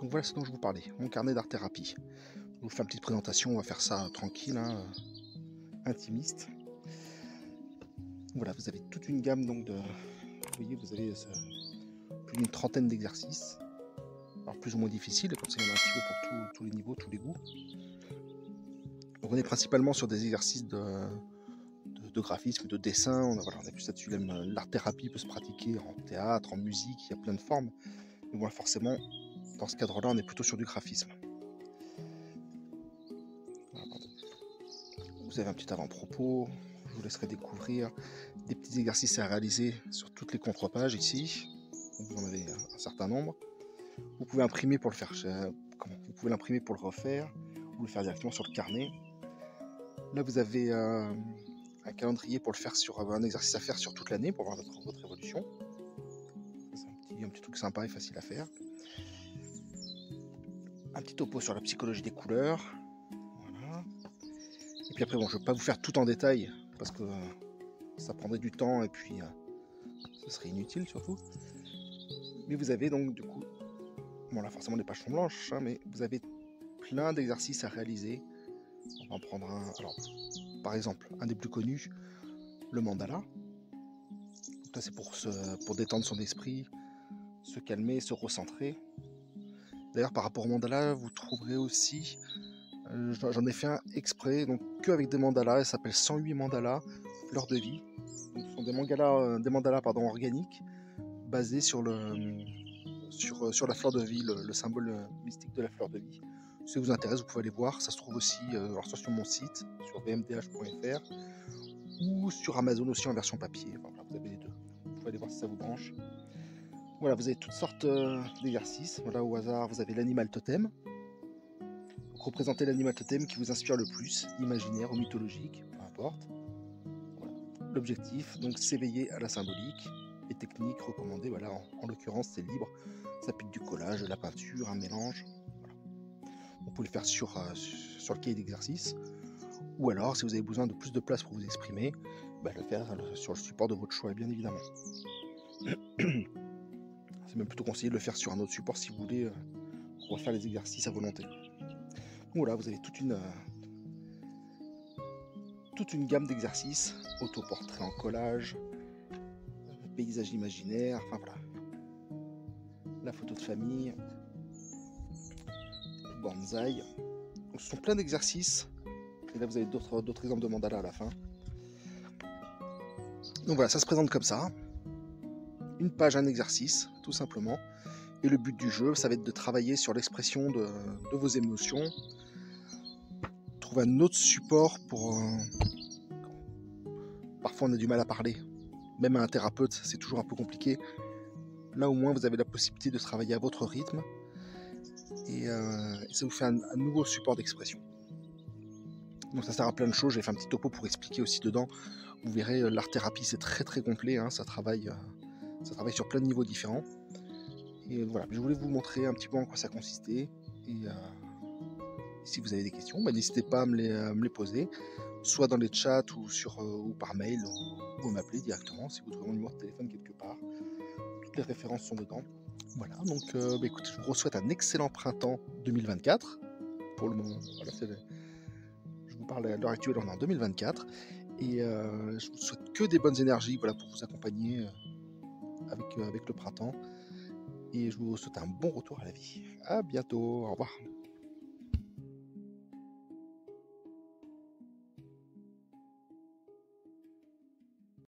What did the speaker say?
Donc voilà ce dont je vous parlais, mon carnet d'art-thérapie. Je vous fais une petite présentation, on va faire ça tranquille, hein, intimiste. Voilà, vous avez toute une gamme donc de... Vous voyez, vous avez plus d'une trentaine d'exercices. Alors plus ou moins difficiles, comme ça il y en a un petit peu pour tous les niveaux, tous les goûts. Donc on est principalement sur des exercices de graphisme, de dessin. On a vu ça dessus. L'art-thérapie peut se pratiquer en théâtre, en musique, il y a plein de formes. Mais voilà, forcément, dans ce cadre-là, on est plutôt sur du graphisme. Vous avez un petit avant-propos, je vous laisserai découvrir des petits exercices à réaliser sur toutes les contre-pages ici. Vous en avez un certain nombre. Vous pouvez imprimer pour le faire, vous pouvez l'imprimer pour le refaire, ou le faire directement sur le carnet. Là vous avez un calendrier pour le faire sur un exercice à faire sur toute l'année pour voir votre évolution. C'est un petit truc sympa et facile à faire. Un petit topo sur la psychologie des couleurs. Voilà. Et puis après bon, je ne vais pas vous faire tout en détail parce que ça prendrait du temps et puis ce serait inutile surtout. Mais vous avez donc du coup, bon là forcément les pages sont blanches, hein, mais vous avez plein d'exercices à réaliser. On va en prendre un. Alors, par exemple, un des plus connus, le mandala. Donc là c'est pour détendre son esprit, se calmer, se recentrer. D'ailleurs par rapport au mandala, vous trouverez aussi, j'en ai fait un exprès, donc que avec des mandalas, ça s'appelle 108 mandalas, fleurs de vie. Donc, ce sont des mandalas organiques, basés sur la fleur de vie, le symbole mystique de la fleur de vie. Si ça vous intéresse, vous pouvez aller voir, ça se trouve aussi soit sur mon site, sur vmdh.fr, ou sur Amazon aussi en version papier. Enfin, voilà, vous avez les deux. Vous pouvez aller voir si ça vous branche. Voilà, vous avez toutes sortes d'exercices. Voilà, au hasard, vous avez l'animal totem. Donc, représentez l'animal totem qui vous inspire le plus, imaginaire ou mythologique, peu importe. Voilà. L'objectif, donc, s'éveiller à la symbolique. Les techniques recommandées, voilà, en l'occurrence, c'est libre. Ça peut être du collage, de la peinture, un mélange. Voilà. On peut le faire sur le cahier d'exercice. Ou alors, si vous avez besoin de plus de place pour vous exprimer, le faire sur le support de votre choix, bien évidemment. C'est même plutôt conseillé de le faire sur un autre support si vous voulez refaire les exercices à volonté. Donc voilà, vous avez toute une gamme d'exercices, autoportrait en collage, paysage imaginaire, enfin voilà, la photo de famille, bonsaï. Donc, ce sont plein d'exercices. Et là, vous avez d'autres exemples de mandala à la fin. Donc voilà, ça se présente comme ça. Une page, un exercice, tout simplement. Et le but du jeu, ça va être de travailler sur l'expression de vos émotions. Trouver un autre support pour... Parfois, on a du mal à parler. Même à un thérapeute, c'est toujours un peu compliqué. Là, au moins, vous avez la possibilité de travailler à votre rythme. Et ça vous fait un nouveau support d'expression. Donc ça sert à plein de choses. J'ai fait un petit topo pour expliquer aussi dedans. Vous verrez, l'art-thérapie, c'est très très complet. Hein, ça travaille sur plein de niveaux différents. Et voilà, je voulais vous montrer un petit peu en quoi ça consistait. Et si vous avez des questions, n'hésitez pas à me les poser, soit dans les chats ou par mail, ou m'appeler directement si vous trouvez mon numéro de téléphone quelque part. Toutes les références sont dedans. Voilà, donc écoutez, je vous souhaite un excellent printemps 2024. Pour le moment, voilà, je vous parle à l'heure actuelle, on est en 2024. Et je vous souhaite que des bonnes énergies, voilà, pour vous accompagner avec le printemps. Et je vous souhaite un bon retour à la vie. À bientôt, au revoir.